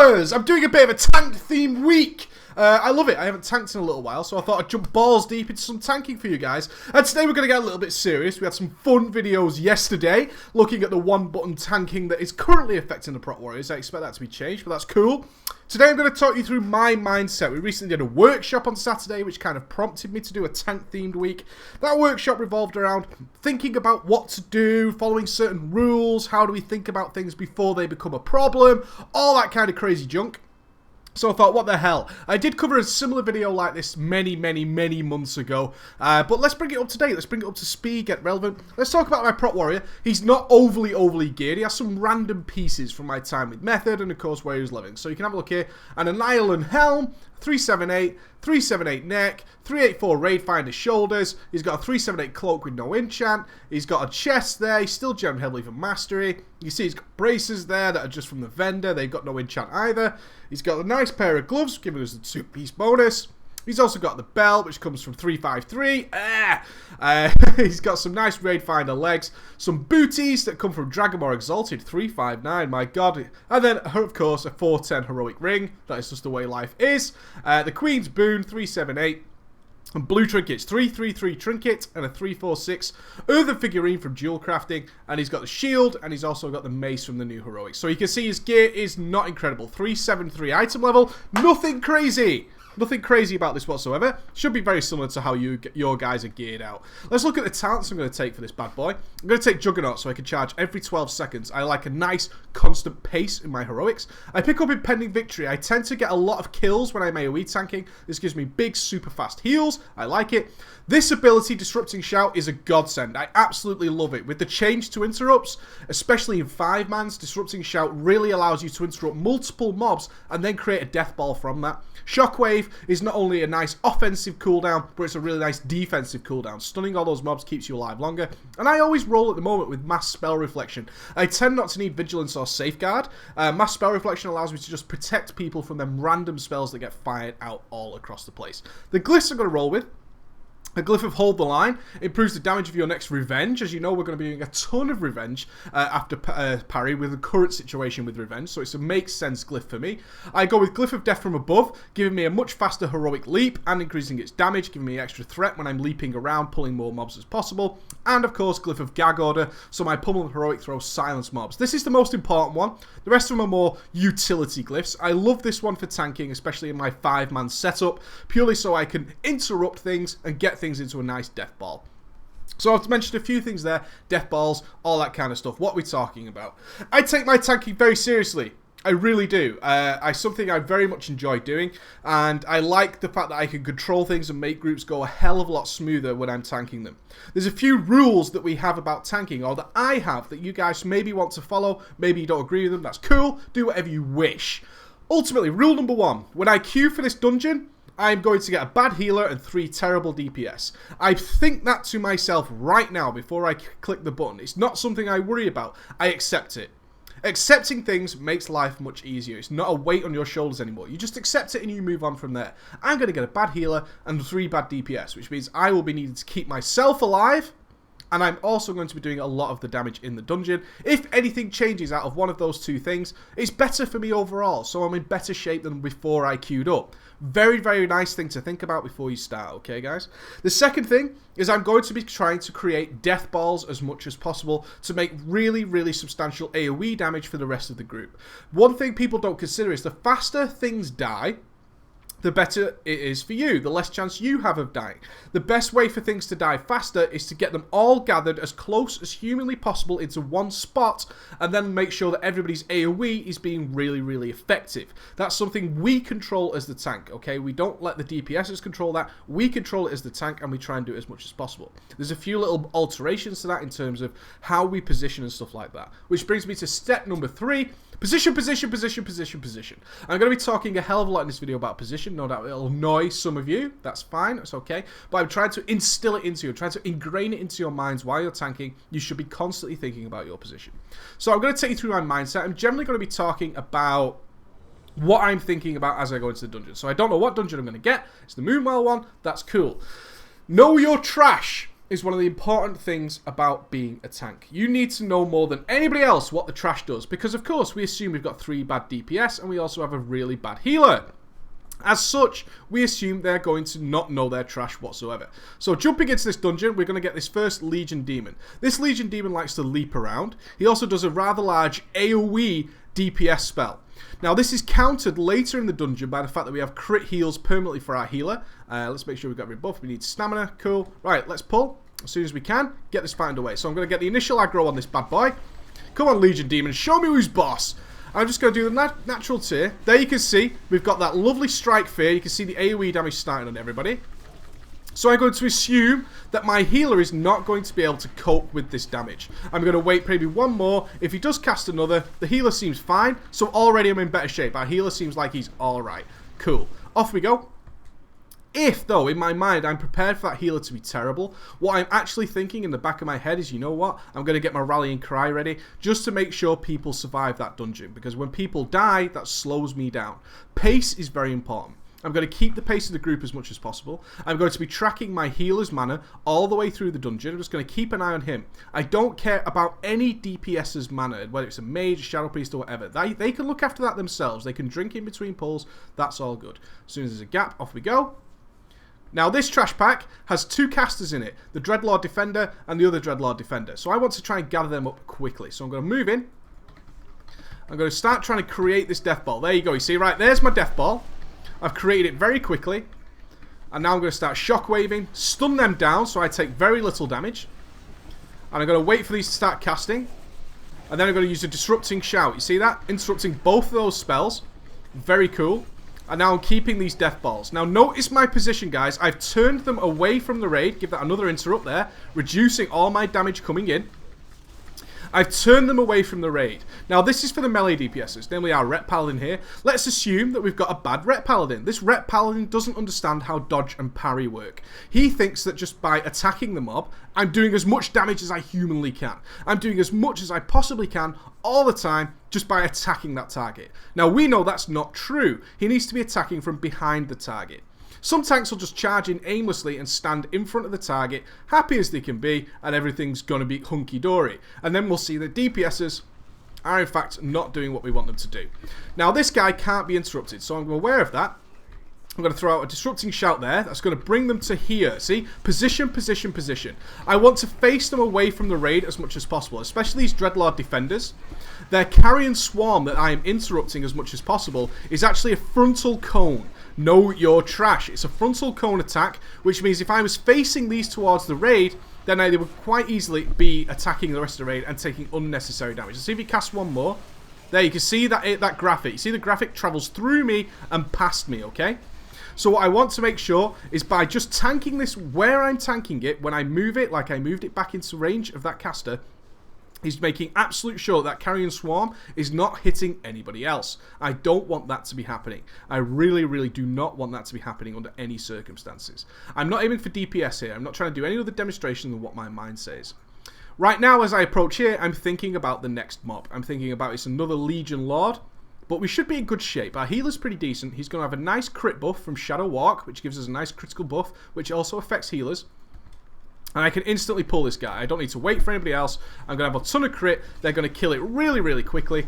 Tankers! I'm doing a bit of a tank-themed week. I love it. I haven't tanked in a little while, so I thought I'd jump balls deep into some tanking for you guys. And today we're going to get a little bit serious. We had some fun videos yesterday, looking at the one-button tanking that is currently affecting the Prot Warriors. I expect that to be changed, but that's cool. Today I'm going to talk you through my mindset. We recently did a workshop on Saturday, which kind of prompted me to do a tank-themed week. That workshop revolved around thinking about what to do, following certain rules, how do we think about things before they become a problem, all that kind of crazy junk. So I thought, what the hell? I did cover a similar video like this many months ago. But let's bring it up to date. Let's bring it up to speed, get relevant. Let's talk about my Prot Warrior. He's not overly geared. He has some random pieces from my time with Method and, of course, where he was living. So you can have a look here. An Annihilan Helm, 378, 378 neck, 384 Raid Finder shoulders. He's got a 378 cloak with no enchant. He's got a chest there. He's still gemmed heavily for mastery. You see he's got braces there that are just from the vendor. They've got no enchant either. He's got a nice pair of gloves, giving us a 2-piece bonus. He's also got the belt, which comes from 353. He's got some nice Raid Finder legs. Some booties that come from Dragonmore Exalted, 359. My god. And then, of course, a 410 Heroic Ring. That is just the way life is. The Queen's Boon, 378. And blue trinkets, 333 trinket and a 346 earthen figurine from Jewel Crafting, and he's got the shield and he's also got the mace from the new heroics. So you can see his gear is not incredible. 373 item level, nothing crazy. Nothing crazy about this whatsoever. Should be very similar to how your guys are geared out. Let's look at the talents I'm going to take for this bad boy. I'm going to take Juggernaut so I can charge every 12 seconds. I like a nice constant pace in my heroics. I pick up Impending Victory. I tend to get a lot of kills when I'm AoE tanking. This gives me big super fast heals. I like it. This ability, Disrupting Shout, is a godsend. I absolutely love it. With the change to interrupts, especially in 5-mans, Disrupting Shout really allows you to interrupt multiple mobs and then create a death ball from that. Shockwave is not only a nice offensive cooldown, but it's a really nice defensive cooldown. Stunning all those mobs keeps you alive longer. And I always roll at the moment with Mass Spell Reflection. I tend not to need Vigilance or Safeguard. Mass Spell Reflection allows me to just protect people from them random spells that get fired out all across the place. The glyphs I'm going to roll with. A Glyph of Hold the Line improves the damage of your next Revenge. As you know, we're going to be doing a ton of Revenge after Parry with the current situation with Revenge, so it's a makes sense glyph for me. I go with Glyph of Death from Above, giving me a much faster heroic leap and increasing its damage, giving me extra threat when I'm leaping around, pulling more mobs as possible. And of course, Glyph of Gag Order, so my Pummel heroic throws silence mobs. This is the most important one. The rest of them are more utility glyphs. I love this one for tanking, especially in my 5-man setup, purely so I can interrupt things and get things into a nice death ball. So I've mentioned a few things there, death balls, all that kind of stuff. What are we talking about? I take my tanking very seriously. I really do. Something I very much enjoy doing, and I like the fact that I can control things and make groups go a hell of a lot smoother when I'm tanking them. There's a few rules that we have about tanking, or that I have, that you guys maybe want to follow, maybe you don't agree with them, that's cool, do whatever you wish. Ultimately, rule number 1, when I queue for this dungeon, I'm going to get a bad healer and 3 terrible DPS. I think that to myself right now before I click the button. It's not something I worry about. I accept it. Accepting things makes life much easier. It's not a weight on your shoulders anymore. You just accept it and you move on from there. I'm going to get a bad healer and 3 bad DPS, which means I will be needing to keep myself alive. And I'm also going to be doing a lot of the damage in the dungeon. If anything changes out of one of those 2 things, it's better for me overall. So I'm in better shape than before I queued up. Very nice thing to think about before you start, okay guys? The second thing is I'm going to be trying to create death balls as much as possible to make really substantial AoE damage for the rest of the group. One thing people don't consider is the faster things die, the better it is for you, the less chance you have of dying. The best way for things to die faster is to get them all gathered as close as humanly possible into one spot and then make sure that everybody's AoE is being really effective. That's something we control as the tank, okay? We don't let the DPSs control that. We control it as the tank and we try and do it as much as possible. There's a few little alterations to that in terms of how we position and stuff like that. Which brings me to step number 3. Position. I'm going to be talking a hell of a lot in this video about position. No doubt it'll annoy some of you. That's fine. That's okay. But I'm trying to instill it into you. I'm trying to ingrain it into your minds while you're tanking. You should be constantly thinking about your position. So I'm going to take you through my mindset. I'm generally going to be talking about what I'm thinking about as I go into the dungeon. So I don't know what dungeon I'm going to get. It's the Moonwell one. That's cool. Know your trash. is one of the important things about being a tank. You need to know more than anybody else what the trash does, because of course we assume we've got 3 bad DPS and we also have a really bad healer. As such, we assume they're going to not know their trash whatsoever. So jumping into this dungeon, we're going to get this first Legion Demon. This Legion Demon likes to leap around. He also does a rather large AoE DPS spell. Now this is countered later in the dungeon by the fact that we have crit heals permanently for our healer. Let's make sure we've got rebuff. We need stamina. Cool. Right, let's pull as soon as we can. Get this fight underway. So I'm going to get the initial aggro on this bad boy. Come on, Legion Demon. Show me who's boss. I'm just going to do the natural tier. There you can see we've got that lovely strike fear. You can see the AoE damage starting on everybody. So I'm going to assume that my healer is not going to be able to cope with this damage. I'm going to wait maybe one more. If he does cast another, the healer seems fine. So already I'm in better shape. Our healer seems like he's alright. Cool. Off we go. If, though, in my mind, I'm prepared for that healer to be terrible, what I'm actually thinking in the back of my head is, you know what? I'm going to get my rallying cry ready just to make sure people survive that dungeon. Because when people die, that slows me down. Pace is very important. I'm going to keep the pace of the group as much as possible. I'm going to be tracking my healer's mana all the way through the dungeon. I'm just going to keep an eye on him. I don't care about any DPS's mana, whether it's a mage, a shadow priest, or whatever. They can look after that themselves. They can drink in between pulls. That's all good. As soon as there's a gap, off we go. Now this trash pack has 2 casters in it, the Dreadlord Defender and the other Dreadlord Defender. So I want to try and gather them up quickly. So I'm going to move in. I'm going to start trying to create this death ball. There you go. You see, right, there's my death ball. I've created it very quickly. And now I'm going to start shockwaving, stun them down so I take very little damage. And I'm going to wait for these to start casting. And then I'm going to use a Disrupting Shout. You see that? Interrupting both of those spells. Very cool. And now I'm keeping these death balls. Now notice my position, guys. I've turned them away from the raid. Give that another interrupt there. Reducing all my damage coming in. I've turned them away from the raid. Now this is for the melee DPSs, namely our Ret Paladin here. Let's assume that we've got a bad Ret Paladin. This Ret Paladin doesn't understand how dodge and parry work. He thinks that just by attacking the mob, I'm doing as much damage as I humanly can. I'm doing as much as I possibly can all the time just by attacking that target. Now we know that's not true. He needs to be attacking from behind the target. Some tanks will just charge in aimlessly and stand in front of the target, happy as they can be, and everything's going to be hunky-dory. And then we'll see that DPSs are in fact not doing what we want them to do. Now this guy can't be interrupted, so I'm aware of that. I'm going to throw out a Disrupting Shout there. That's going to bring them to here. See? Position, position, position. I want to face them away from the raid as much as possible, especially these Dreadlord Defenders. Their Carrion Swarm that I am interrupting as much as possible is actually a frontal cone. Know your trash. It's a frontal cone attack, which means if I was facing these towards the raid, then they would quite easily be attacking the rest of the raid and taking unnecessary damage. Let's see if he casts one more. There, you can see that graphic. You see the graphic travels through me and past me, okay? So what I want to make sure is by just tanking this where I'm tanking it, when I move it, like I moved it back into range of that caster, is making absolute sure that Carrion Swarm is not hitting anybody else. I don't want that to be happening. I really, really do not want that to be happening under any circumstances. I'm not aiming for DPS here. I'm not trying to do any other demonstration than what my mind says. Right now, as I approach here, I'm thinking about the next mob. I'm thinking about it's another Legion Lord. But we should be in good shape. Our healer's pretty decent. He's going to have a nice crit buff from Shadow Walk, which gives us a nice critical buff, which also affects healers. And I can instantly pull this guy. I don't need to wait for anybody else. I'm going to have a ton of crit. They're going to kill it really, really quickly.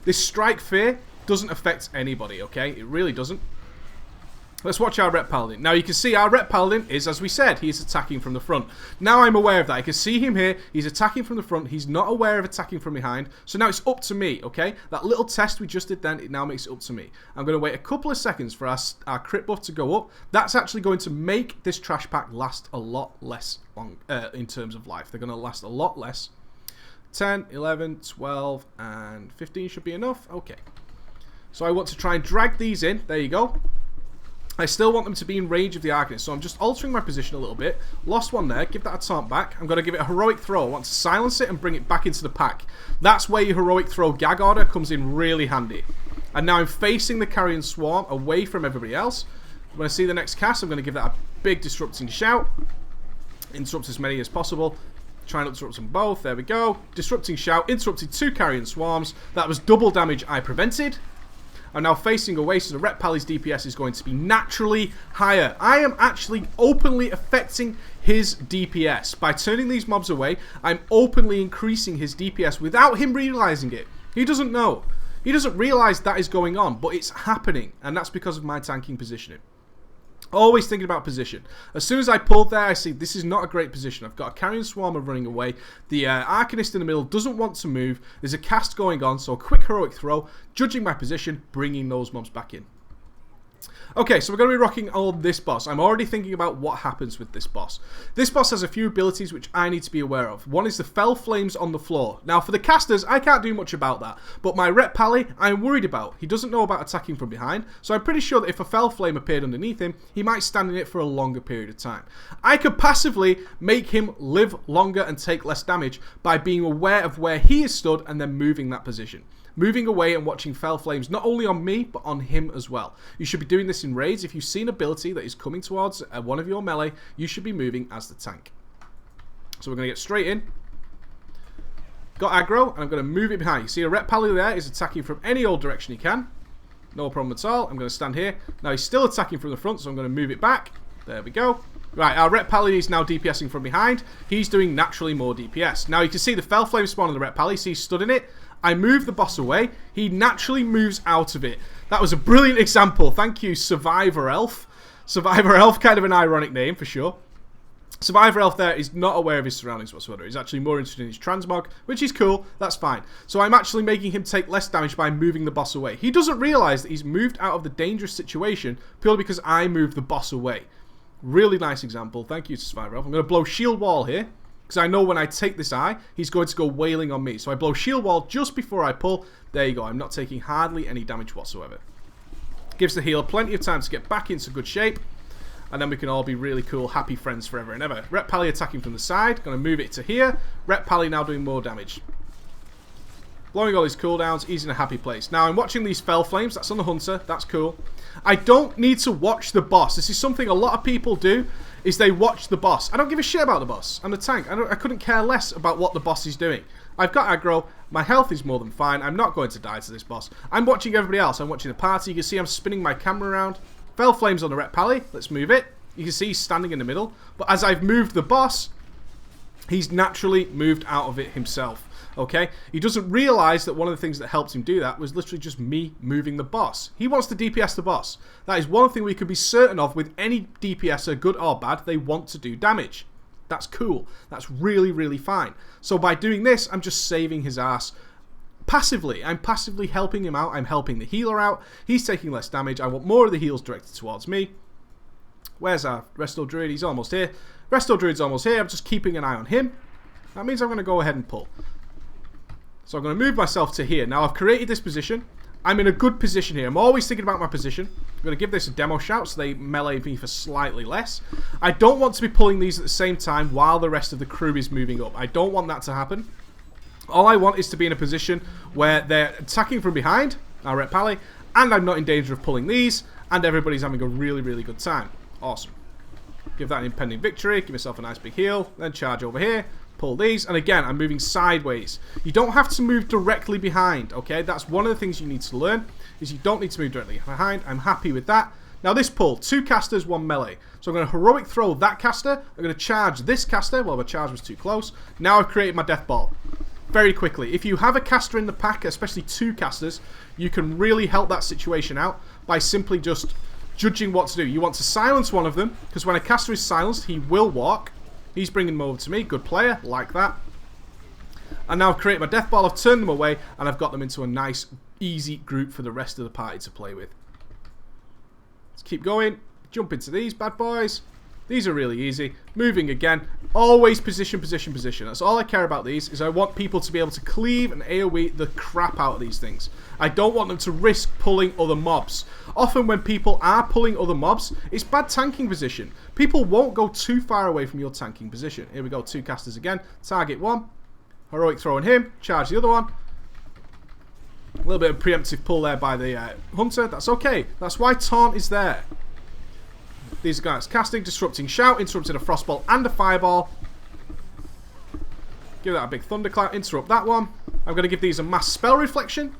This Strike Fear doesn't affect anybody, okay? It really doesn't. Let's watch our Ret Paladin. Now you can see our Ret Paladin is, as we said, he's attacking from the front. Now I'm aware of that. I can see him here. He's attacking from the front. He's not aware of attacking from behind. So now it's up to me, okay? That little test we just did then, it now makes it up to me. I'm going to wait a couple of seconds for our crit buff to go up. That's actually going to make this trash pack last a lot less long in terms of life. They're going to last a lot less. 10, 11, 12, and 15 should be enough. Okay. So I want to try and drag these in. There you go. I still want them to be in range of the Arcanist, so I'm just altering my position a little bit. Lost one there, give that a taunt back. I'm going to give it a heroic throw. I want to silence it and bring it back into the pack. That's where your heroic throw gag order comes in really handy. And now I'm facing the Carrion Swarm away from everybody else. When I see the next cast, I'm going to give that a big Disrupting Shout. Interrupt as many as possible. Try and interrupt them both. There we go. Disrupting Shout. Interrupted 2 Carrion Swarms. That was double damage I prevented. I'm now facing away, so the Ret Pally's DPS is going to be naturally higher. I am actually openly affecting his DPS. By turning these mobs away, I'm openly increasing his DPS without him realizing it. He doesn't know. He doesn't realize that is going on, but it's happening, and that's because of my tanking positioning. Always thinking about position. As soon as I pulled there, I see this is not a great position. I've got a Carrion Swarmer running away. The Arcanist in the middle doesn't want to move. There's a cast going on, so a quick heroic throw, judging my position, bringing those mobs back in. Okay, so we're going to be rocking on this boss. I'm already thinking about what happens with this boss. This boss has a few abilities which I need to be aware of. One is the Fell Flames on the floor. Now, for the casters, I can't do much about that. But my Ret Pally, I'm worried about. He doesn't know about attacking from behind, so I'm pretty sure that if a Fell Flame appeared underneath him, he might stand in it for a longer period of time. I could passively make him live longer and take less damage by being aware of where he is stood and then moving that position. Moving away and watching Fell Flames not only on me, but on him as well. You should be doing this in raids. If you've seen an ability that is coming towards one of your melee, you should be moving as the tank. So we're going to get straight in. Got aggro, and I'm going to move it behind. You see a Ret Pally there is attacking from any old direction he can. No problem at all. I'm going to stand here. Now he's still attacking from the front, so I'm going to move it back. There we go. Right, our Ret Pally is now DPSing from behind. He's doing naturally more DPS. Now you can see the Fell Flame spawn on the Ret Pally, so he's stood in it. I move the boss away. He naturally moves out of it. That was a brilliant example. Thank you, Survivor Elf. Survivor Elf, kind of an ironic name for sure. Survivor Elf there is not aware of his surroundings whatsoever. He's actually more interested in his transmog, which is cool. That's fine. So I'm actually making him take less damage by moving the boss away. He doesn't realize that he's moved out of the dangerous situation purely because I moved the boss away. Really nice example. Thank you, Survivor Elf. I'm going to blow Shield Wall here, because I know when I take this eye, he's going to go wailing on me. So I blow Shield Wall just before I pull. There you go. I'm not taking hardly any damage whatsoever. Gives the healer plenty of time to get back into good shape. And then we can all be really cool, happy friends forever and ever. Ret Pally attacking from the side. Going to move it to here. Ret Pally now doing more damage. Blowing all his cooldowns. He's in a happy place. Now I'm watching these Fell Flames. That's on the Hunter. That's cool. I don't need to watch the boss. This is something a lot of people do, is they watch the boss. I don't give a shit about the boss. I'm the tank. I couldn't care less about what the boss is doing. I've got aggro. My health is more than fine. I'm not going to die to this boss. I'm watching everybody else. I'm watching the party. You can see I'm spinning my camera around. Fell Flames on the Ret Pally. Let's move it. You can see he's standing in the middle. But as I've moved the boss, he's naturally moved out of it himself. Okay? He doesn't realize that one of the things that helped him do that was literally just me moving the boss. He wants to DPS the boss. That is one thing we can be certain of with any DPSer, good or bad. They want to do damage. That's cool. That's really, really fine. So by doing this, I'm just saving his ass passively. I'm passively helping him out. I'm helping the healer out. He's taking less damage. I want more of the heals directed towards me. Where's our Resto Druid? He's almost here. Resto Druid's almost here. I'm just keeping an eye on him. That means I'm going to go ahead and pull. So I'm going to move myself to here. Now I've created this position. I'm in a good position here. I'm always thinking about my position. I'm going to give this a demo shout so they melee me for slightly less. I don't want to be pulling these at the same time while the rest of the crew is moving up. I don't want that to happen. All I want is to be in a position where they're attacking from behind, our Ret Pally, and I'm not in danger of pulling these, and everybody's having a really, really good time. Awesome. Give that an impending victory. Give myself a nice big heal. Then charge over here. Pull these, and again, I'm moving sideways. You don't have to move directly behind, okay? That's one of the things you need to learn, is you don't need to move directly behind. I'm happy with that. Now this pull, 2 casters, 1 melee. So I'm going to heroic throw that caster. I'm going to charge this caster. Well, the charge was too close. Now I've created my death ball. Very quickly. If you have a caster in the pack, especially 2 casters, you can really help that situation out by simply just judging what to do. You want to silence one of them, because when a caster is silenced, he will walk. He's bringing them over to me. Good player. Like that. And now I've created my death ball. I've turned them away. And I've got them into a nice, easy group for the rest of the party to play with. Let's keep going. Jump into these bad boys. These are really easy. Moving again. Always position, position, position. That's all I care about these. Is I want people to be able to cleave and AoE the crap out of these things. I don't want them to risk pulling other mobs. Often when people are pulling other mobs, it's bad tanking position. People won't go too far away from your tanking position. Here we go. 2 casters again. Target 1. Heroic throw on him. Charge the other one. A little bit of preemptive pull there by the Hunter. That's okay. That's why Taunt is there. These guys casting, disrupting shout, interrupting a frostball and a fireball. Give that a big thunderclap, interrupt that one. I'm going to give these a mass spell reflection,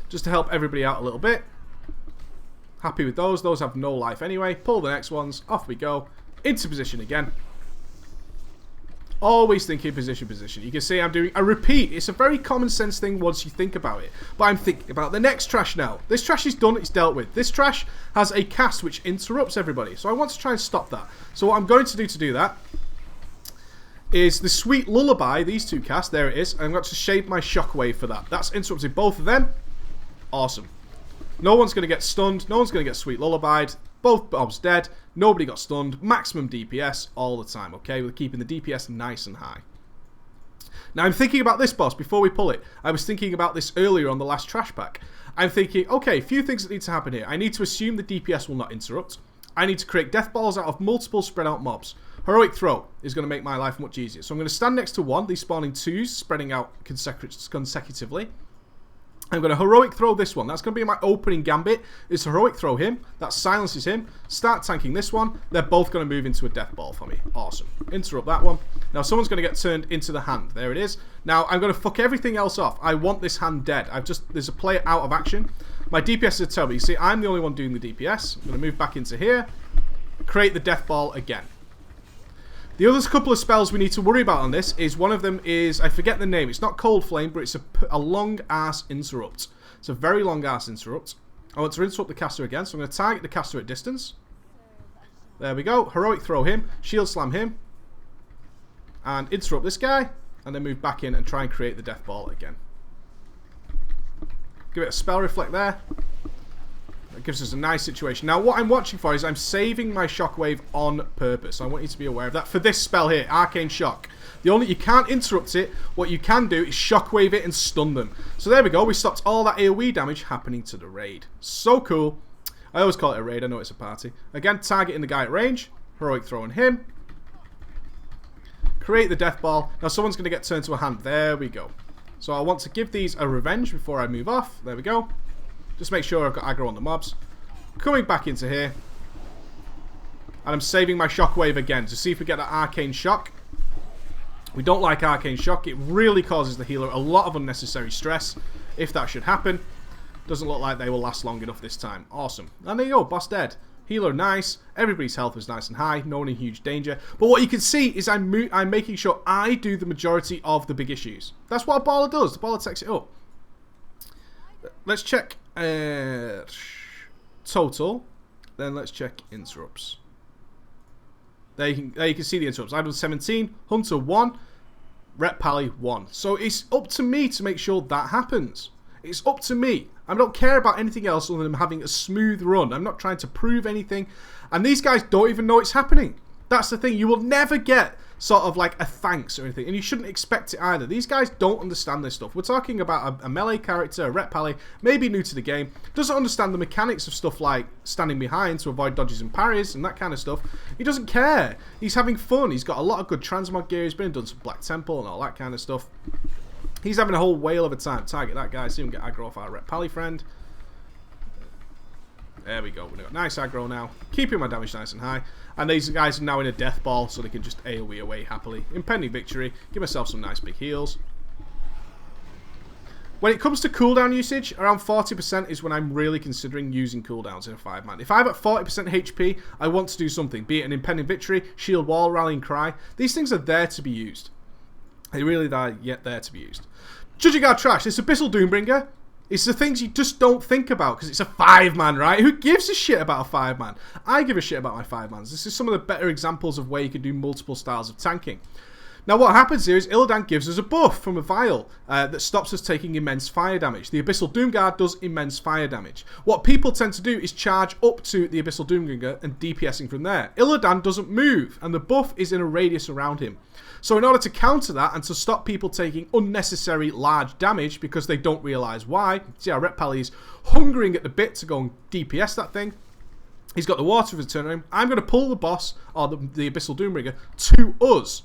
just to help everybody out a little bit. Happy with those. Those have no life anyway. Pull the next ones. Off we go. Into position again. Always thinking position. You can see I'm doing a repeat. It's a very common sense thing once you think about it. But I'm thinking about the next trash now. This trash is done. It's dealt with. This trash has a cast which interrupts everybody. So I want to try and stop that. So what I'm going to do that is the Sweet Lullaby. These two casts. There it is. I'm going to shade my Shockwave for that. That's interrupted both of them. Awesome. No one's going to get stunned. No one's going to get Sweet Lullabied. Both mobs dead. Nobody got stunned. Maximum DPS all the time, okay? We're keeping the DPS nice and high. Now, I'm thinking about this boss before we pull it. I was thinking about this earlier on the last trash pack. I'm thinking, okay, a few things that need to happen here. I need to assume the DPS will not interrupt. I need to create death balls out of multiple spread out mobs. Heroic Throw is going to make my life much easier. So I'm going to stand next to one. These spawning twos, spreading out consecutively. I'm going to Heroic Throw this one. That's going to be my opening gambit. Is Heroic Throw him. That silences him. Start tanking this one. They're both going to move into a death ball for me. Awesome. Interrupt that one. Now someone's going to get turned into the hand. There it is. Now I'm going to fuck everything else off. I want this hand dead. There's a player out of action. My DPS is terrible. You see, I'm the only one doing the DPS. I'm going to move back into here. Create the death ball again. The other couple of spells we need to worry about on this is one of them is, I forget the name, it's not Cold Flame, but it's a long-ass interrupt. It's a very long-ass interrupt. I want to interrupt the caster again, so I'm going to target the caster at distance. There we go. Heroic Throw him, Shield Slam him, and interrupt this guy, and then move back in and try and create the death ball again. Give it a spell reflect there. That gives us a nice situation. Now, what I'm watching for is I'm saving my Shockwave on purpose. I want you to be aware of that. For this spell here, Arcane Shock. You can't interrupt it. What you can do is Shockwave it and stun them. So there we go. We stopped all that AoE damage happening to the raid. So cool. I always call it a raid. I know it's a party. Again, targeting the guy at range. Heroic Throwing him. Create the death ball. Now, someone's going to get turned to a hand. There we go. So I want to give these a revenge before I move off. There we go. Just make sure I've got aggro on the mobs. Coming back into here. And I'm saving my Shockwave again to see if we get that Arcane Shock. We don't like Arcane Shock. It really causes the healer a lot of unnecessary stress. If that should happen. Doesn't look like they will last long enough this time. Awesome. And there you go. Boss dead. Healer nice. Everybody's health is nice and high. No one in huge danger. But what you can see is I'm making sure I do the majority of the big issues. That's what a baller does. The baller takes it up. Let's check total. Then let's check interrupts. There you can see the interrupts. I've done 17, Hunter 1, Ret Pally 1. So it's up to me to make sure that happens. It's up to me. I don't care about anything else other than having a smooth run. I'm not trying to prove anything. And these guys don't even know it's happening. That's the thing. You will never get sort of like a thanks or anything. And you shouldn't expect it either. These guys don't understand this stuff. We're talking about a melee character, a Ret Pally, maybe new to the game. Doesn't understand the mechanics of stuff like standing behind to avoid dodges and parries and that kind of stuff. He doesn't care. He's having fun. He's got a lot of good transmog gear. He's been and done some Black Temple and all that kind of stuff. He's having a whole whale of a time. Target that guy. See him get aggro off our Ret Pally friend. There we go. We've got nice aggro now. Keeping my damage nice and high. And these guys are now in a death ball, so they can just AoE away happily. Impending victory. Give myself some nice big heals. When it comes to cooldown usage, around 40% is when I'm really considering using cooldowns in a 5-man. If I'm at 40% HP, I want to do something. Be it an impending victory, shield wall, rallying cry. These things are there to be used. They really are yet there to be used. Judging our trash, this Abyssal Doombringer. It's the things you just don't think about because it's a 5-man, right? Who gives a shit about a 5-man? I give a shit about my 5-mans. This is some of the better examples of where you can do multiple styles of tanking. Now what happens here is Illidan gives us a buff from a vial that stops us taking immense fire damage. The Abyssal Doomguard does immense fire damage. What people tend to do is charge up to the Abyssal Doombringer and DPSing from there. Illidan doesn't move and the buff is in a radius around him. So in order to counter that and to stop people taking unnecessary large damage because they don't realise why, see our Ret Pally is hungering at the bit to go and DPS that thing. He's got the water return on him. I'm going to pull the boss, or the Abyssal Doombringer, to us.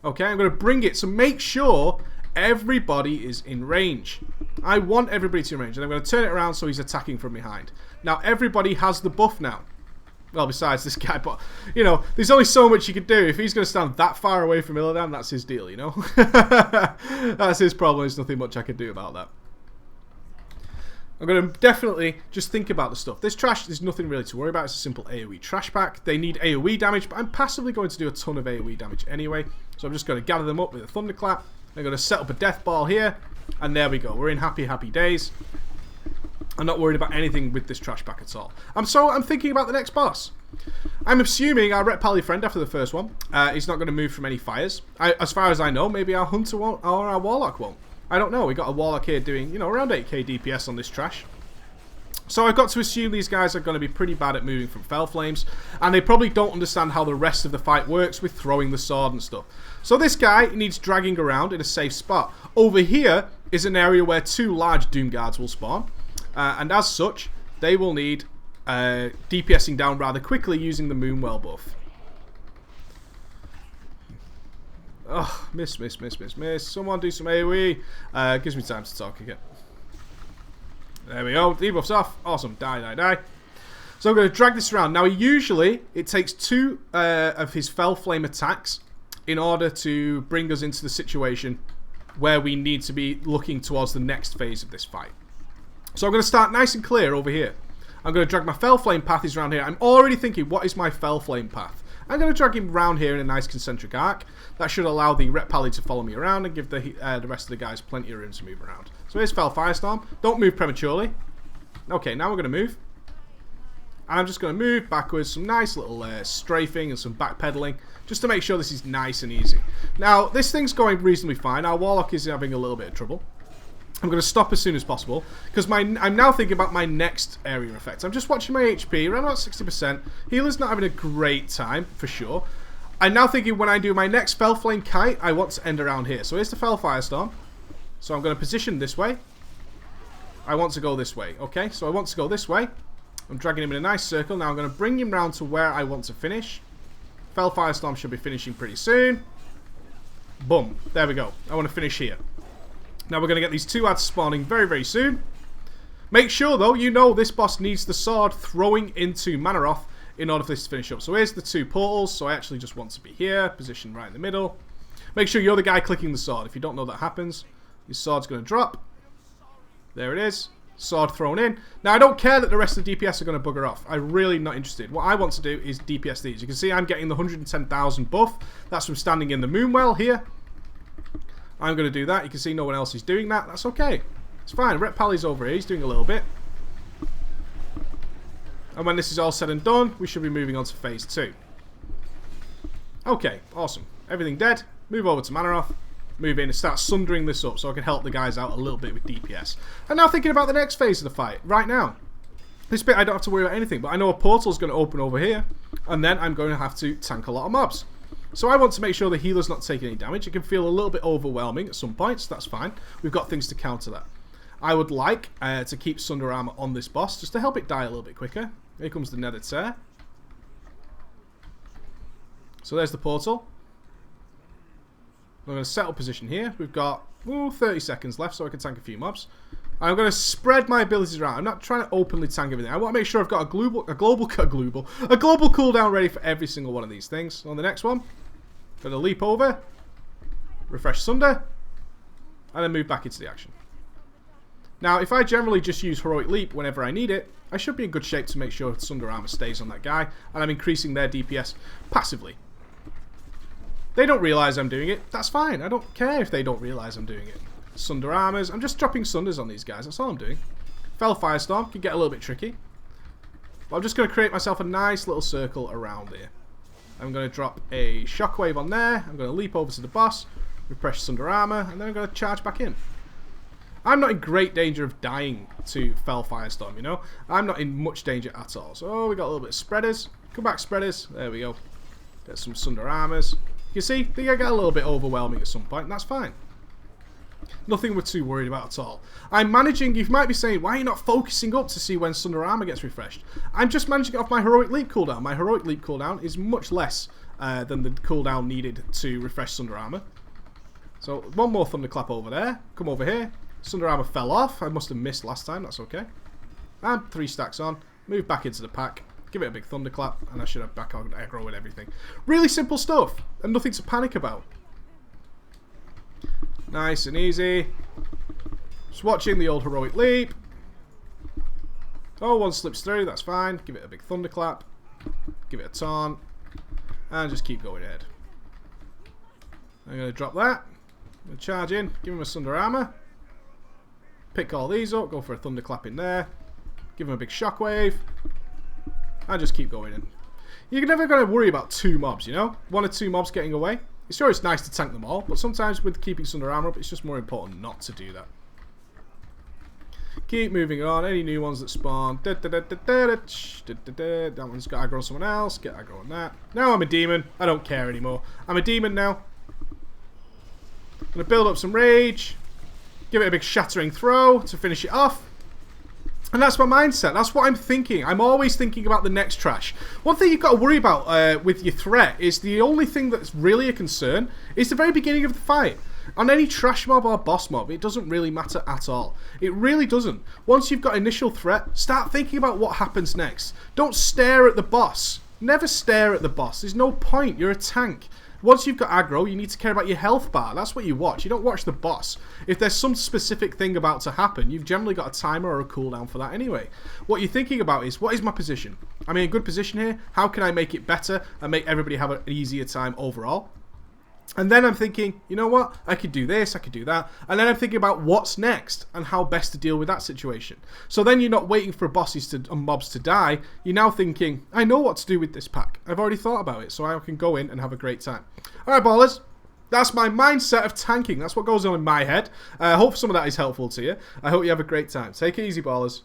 Okay, I'm going to bring it, so make sure everybody is in range. I want everybody to be in range, and I'm going to turn it around so he's attacking from behind. Now, everybody has the buff now. Well, besides this guy, but, you know, there's only so much you can do. If he's going to stand that far away from Illidan, that's his deal, you know? That's his problem. There's nothing much I can do about that. I'm going to definitely just think about the stuff. This trash, there's nothing really to worry about. It's a simple AoE trash pack. They need AoE damage, but I'm passively going to do a ton of AoE damage anyway. So I'm just going to gather them up with a Thunderclap. I'm going to set up a Death Ball here. And there we go. We're in happy, happy days. I'm not worried about anything with this trash pack at all. I'm thinking about the next boss. I'm assuming our Ret Pally friend after the first one is not going to move from any fires. As far as I know, maybe our Hunter won't, or our Warlock won't. I don't know. We got a Warlock here doing, you know, around 8k DPS on this trash. So I've got to assume these guys are going to be pretty bad at moving from Fel Flames, and they probably don't understand how the rest of the fight works with throwing the sword and stuff. So this guy needs dragging around in a safe spot. Over here is an area where 2 large Doom Guards will spawn, and as such, they will need DPSing down rather quickly using the Moonwell buff. Oh, miss. Someone do some AoE. Gives me time to talk again. There we go. Debuff's off. Awesome. Die. So I'm going to drag this around. Now, usually, it takes 2 of his Fel Flame attacks in order to bring us into the situation where we need to be looking towards the next phase of this fight. So I'm going to start nice and clear over here. I'm going to drag my Fel Flame path is around here. I'm already thinking, what is my Fel Flame path? I'm going to drag him round here in a nice concentric arc. That should allow the Ret Pally to follow me around and give the rest of the guys plenty of room to move around. So here's Fel Firestorm. Don't move prematurely. Okay, now we're going to move. And I'm just going to move backwards, some nice little strafing and some backpedaling, just to make sure this is nice and easy. Now, this thing's going reasonably fine. Our Warlock is having a little bit of trouble. I'm going to stop as soon as possible, because I'm now thinking about my next area effect. I'm just watching my HP, around about 60%. Healer's not having a great time, for sure. I'm now thinking when I do my next Fel Flame Kite, I want to end around here. So here's the Fel Firestorm. So I'm going to position this way. I want to go this way. Okay, so I want to go this way. I'm dragging him in a nice circle. Now I'm going to bring him round to where I want to finish. Fel Firestorm should be finishing pretty soon. Boom. There we go. I want to finish here. Now we're going to get these 2 ads spawning very, very soon. Make sure, though, you know this boss needs the sword throwing into Mannoroth in order for this to finish up. So here's the 2 portals. So I actually just want to be here, positioned right in the middle. Make sure you're the guy clicking the sword. If you don't know that happens, your sword's going to drop. There it is. Sword thrown in. Now, I don't care that the rest of the DPS are going to bugger off. I'm really not interested. What I want to do is DPS these. You can see I'm getting the 110,000 buff. That's from standing in the Moonwell here. I'm going to do that. You can see no one else is doing that. That's okay. It's fine. Ret Pally's over here. He's doing a little bit. And when this is all said and done, we should be moving on to phase 2. Okay, awesome. Everything dead. Move over to Mannoroth. Move in and start sundering this up so I can help the guys out a little bit with DPS. And now thinking about the next phase of the fight. Right now. This bit I don't have to worry about anything, but I know a portal's going to open over here. And then I'm going to have to tank a lot of mobs. So I want to make sure the healer's not taking any damage. It can feel a little bit overwhelming at some points. That's fine. We've got things to counter that. I would like to keep Sunder Armor on this boss just to help it die a little bit quicker. Here comes the Nether Tear. So there's the portal. I'm going to set up position here. We've got 30 seconds left so I can tank a few mobs. I'm going to spread my abilities around. I'm not trying to openly tank everything. I want to make sure I've got a global cooldown ready for every single one of these things. On the next one, going to leap over, refresh Sunder, and then move back into the action. Now, if I generally just use Heroic Leap whenever I need it, I should be in good shape to make sure Sunder Armor stays on that guy, and I'm increasing their DPS passively. They don't realise I'm doing it. That's fine. I don't care if they don't realise I'm doing it. Sunder Armors. I'm just dropping Sunders on these guys. That's all I'm doing. Fel Firestorm can get a little bit tricky. But I'm just going to create myself a nice little circle around here. I'm going to drop a Shockwave on there. I'm going to leap over to the boss, refresh Sunder Armor, and then I'm going to charge back in. I'm not in great danger of dying to Fel Firestorm, you know? I'm not in much danger at all. So we got a little bit of spreaders. Come back, spreaders. There we go. Get some Sunder Armors. You see, they get a little bit overwhelming at some point, and that's fine. Nothing we're too worried about at all. I'm managing, you might be saying, why are you not focusing up to see when Sunder Armor gets refreshed? I'm just managing it off my Heroic Leap cooldown. My Heroic Leap cooldown is much less than the cooldown needed to refresh Sunder Armor. So, one more Thunderclap over there. Come over here. Sunder Armor fell off. I must have missed last time, that's okay. And 3 stacks on. Move back into the pack. Give it a big Thunderclap, and I should have back on aggro and everything. Really simple stuff, and nothing to panic about. Nice and easy. Just watching the old Heroic Leap. Oh, one slips through, that's fine. Give it a big thunderclap. Give it a taunt. And just keep going ahead. I'm going to drop that. I'm going to charge in. Give him a Sunder Armor. Pick all these up. Go for a thunderclap in there. Give him a big shockwave. And just keep going in. You're never going to worry about 2 mobs, you know? 1 or 2 mobs getting away. Sure, it's nice to tank them all, but sometimes with keeping Sunder Armor up, it's just more important not to do that. Keep moving on. Any new ones that spawn. That one's got aggro on someone else. Get aggro on that. Now I'm a demon. I don't care anymore. I'm a demon now. I'm going to build up some rage. Give it a big shattering throw to finish it off. And that's my mindset. That's what I'm thinking. I'm always thinking about the next trash. One thing you've got to worry about with your threat is the only thing that's really a concern is the very beginning of the fight. On any trash mob or boss mob, it doesn't really matter at all. It really doesn't. Once you've got initial threat, start thinking about what happens next. Don't stare at the boss. Never stare at the boss. There's no point. You're a tank. Once you've got aggro, you need to care about your health bar. That's what you watch. You don't watch the boss. If there's some specific thing about to happen, you've generally got a timer or a cooldown for that anyway. What you're thinking about is, what is my position? I'm in a good position here. How can I make it better and make everybody have an easier time overall? And then I'm thinking, you know what? I could do this, I could do that. And then I'm thinking about what's next and how best to deal with that situation. So then you're not waiting for bosses and mobs to die. You're now thinking, I know what to do with this pack. I've already thought about it, so I can go in and have a great time. Alright, ballers. That's my mindset of tanking. That's what goes on in my head. I hope some of that is helpful to you. I hope you have a great time. Take it easy, ballers.